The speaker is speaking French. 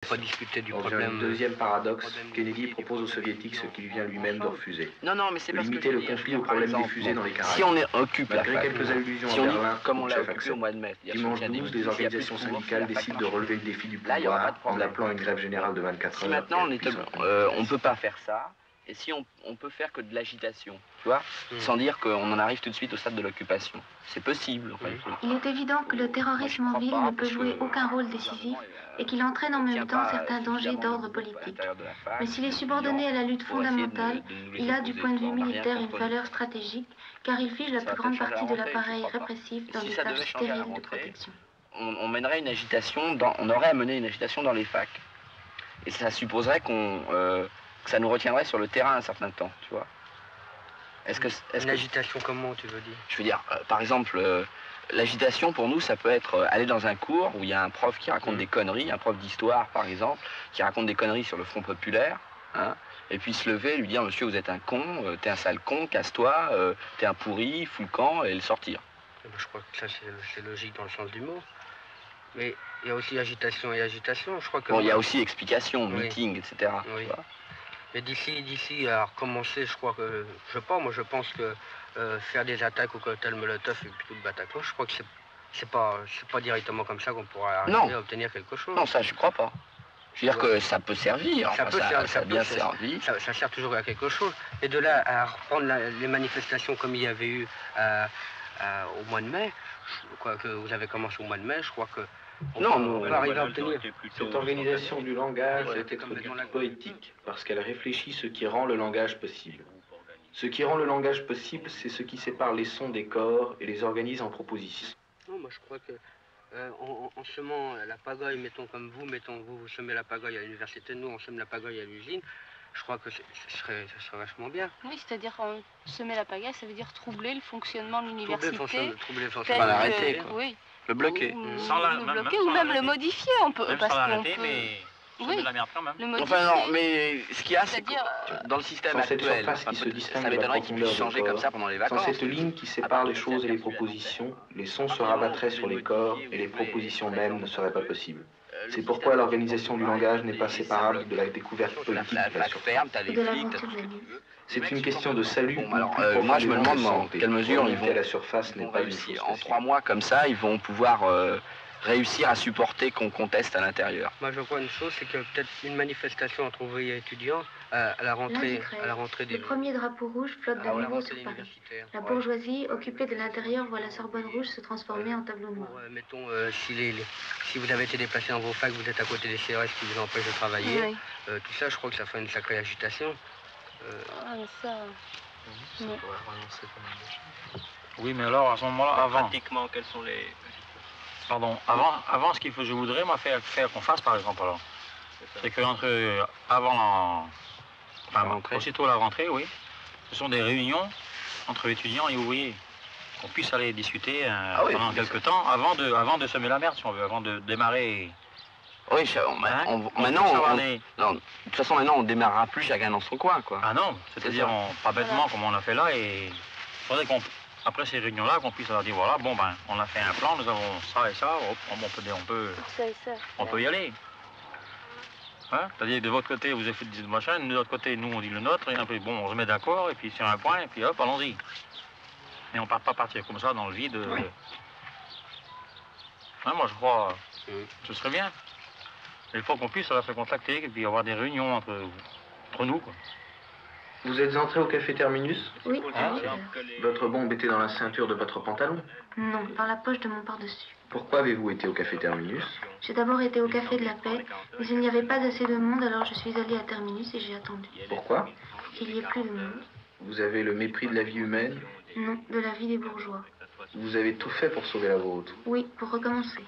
Pas discuter du Dans un problème. deuxième paradoxe, Kennedy propose aux soviétiques ce qu'il vient lui-même de refuser. Non, non, mais c'est De pas ce que limiter je le veux dire. conflit au problème des fusées dans les Si Caraïbes. on occupe la Malgré fac, quelques allusions si à on dit, Berlin, comme on l'a Khrouchtchev occupé au accepte. mois de mai, c'est-à-dire Dimanche qu'il y a des 12, les motifs, il y a plus de organisations cours, syndicales la fac décident de marche relever mieux. le défi du Là, il n'y aura pas de pouvoir en problème. appelant une grève générale de 24 Si heures. maintenant et appuient sur on peut pas faire ça, et si on peut faire que de l'agitation, tu vois, sans dire qu'on en arrive tout de suite au stade de l'occupation, c'est possible. Enfin, Il est évident que le terrorisme en ville ne peut jouer aucun rôle décisif et qu'il entraîne en même temps certains dangers d'ordre politique. Mais s'il est subordonné à la lutte fondamentale, il a du point de vue militaire une valeur stratégique car il fige la plus grande partie de l'appareil répressif dans des tâches stériles de protection. On mènerait une agitation, on aurait à mener une agitation dans les facs. Et ça supposerait que ça nous retiendrait sur le terrain un certain temps, tu vois. Une agitation comment, tu veux dire? Je veux dire, par exemple, l'agitation pour nous, ça peut être aller dans un cours où il y a un prof qui raconte des conneries, un prof d'histoire par exemple, qui raconte des conneries sur le Front populaire, hein, et puis se lever et lui dire, monsieur, vous êtes un con, t'es un sale con, casse-toi, t'es un pourri, fous le camp, et le sortir. Je crois que ça c'est logique dans le sens du mot. Mais il y a aussi agitation et agitation, je crois que... Bon, il y a aussi explication, oui. meeting, etc. Oui. Mais d'ici à recommencer, je crois que... Je sais pas, moi je pense que faire des attaques au cocktail Molotov et plutôt de Bataclan, je crois que c'est pas directement comme ça qu'on pourra arriver à obtenir quelque chose. Non, ça je crois pas. Je veux dire que ça peut servir, ça a bien servi. Ça sert toujours à quelque chose. Et de là à reprendre les manifestations comme il y avait eu au mois de mai, quoi, que vous avez commencé au mois de mai, je crois que on peut arriver à obtenir. Cette organisation du langage doit être dite poétique parce qu'elle réfléchit ce qui rend le langage possible. Ce qui rend le langage possible, c'est ce qui sépare les sons des corps et les organise en propositions. Non, moi je crois que en semant la pagaille, mettons vous semez la pagaille à l'université, nous on sème la pagaille à l'usine, je crois que ce serait vachement bien. Oui, c'est-à-dire semer la pagaille, ça veut dire troubler le fonctionnement de l'université. Troubler le fonctionnement. L'arrêter, quoi. Oui. Le bloquer. Le bloquer ou même le modifier, on peut. Même parce sans qu'on l'arrêter, peut... mais Oui. de la merde quand même. Le modifier. Enfin non, mais ce qu'il y a, c'est que C'est-à-dire, dans le système Sans cette actuel, surface qui se distingue ça de la m'étonnerait qu'il puisse profondeur changer du comme ça corps, pendant les sans vacances. cette ligne qui sépare les choses et les propositions, les sons se rabattraient sur les corps et les propositions mêmes ne seraient pas possibles. C'est pourquoi l'organisation du langage n'est pas séparable de la découverte politique de la surface. ferme, t'as les De flics, l'aventure t'as tout ce de que tu vie. veux. C'est une question de salut. Bon, alors, moi je me demande dans quelle mesure ils vont à la surface n'est pas une réussir. chose En facile. 3 mois comme ça, ils vont pouvoir réussir à supporter qu'on conteste à l'intérieur. Moi je vois une chose, c'est que peut-être une manifestation entre ouvriers et étudiants à la rentrée des... Le premier drapeau rouge flotte de à la nouveau rentrée sur Paris. universitaires. La bourgeoisie, occupée de l'intérieur, voit la Sorbonne rouge se transformer en tableau noir. Mettons, si vous avez été déplacé dans vos facs, vous êtes à côté des CRS qui vous empêchent de travailler, Oui. tout ça, je crois que ça fait une sacrée agitation. Ah, mais ça... Ouais. Oui, mais alors à ce moment-là, avant. Pratiquement, quels sont les... Pardon, avant ce je voudrais, moi, faire qu'on fasse, par exemple, alors. C'est que aussitôt la rentrée, oui, ce sont des réunions entre étudiants et ouvriers. Qu'on puisse aller discuter pendant quelques temps avant de semer la merde, si on veut, avant de démarrer. Oui, maintenant, Non, de toute façon, maintenant, on démarrera plus chacun dans son coin, quoi. Ah non, c'est-à-dire pas bêtement comme on l'a fait là, et il faudrait qu'après ces réunions-là, qu'on puisse leur dire, voilà, bon ben, on a fait un plan, nous avons ça et ça, on peut y aller. Hein? C'est-à-dire que de votre côté, vous avez fait le machin, de notre côté, nous, on dit le nôtre, et après, bon, on se met d'accord, et puis sur un point, et puis hop, allons-y. Mais on ne part pas partir comme ça dans le vide. Oui. Hein, moi, je crois que ce serait bien. Il faut qu'on puisse se faire contacter, et puis avoir des réunions entre nous, quoi. Vous êtes entré au café Terminus? Oui, à Hein? 8 heures. Votre bombe était dans la ceinture de votre pantalon? Non, dans la poche de mon par-dessus. Pourquoi avez-vous été au café Terminus? J'ai d'abord été au café de la paix, mais il n'y avait pas assez de monde, alors je suis allée à Terminus et j'ai attendu. Pourquoi? Pour qu'il y ait plus de monde. Vous avez le mépris de la vie humaine? Non, de la vie des bourgeois. Vous avez tout fait pour sauver la vôtre. Oui, pour recommencer.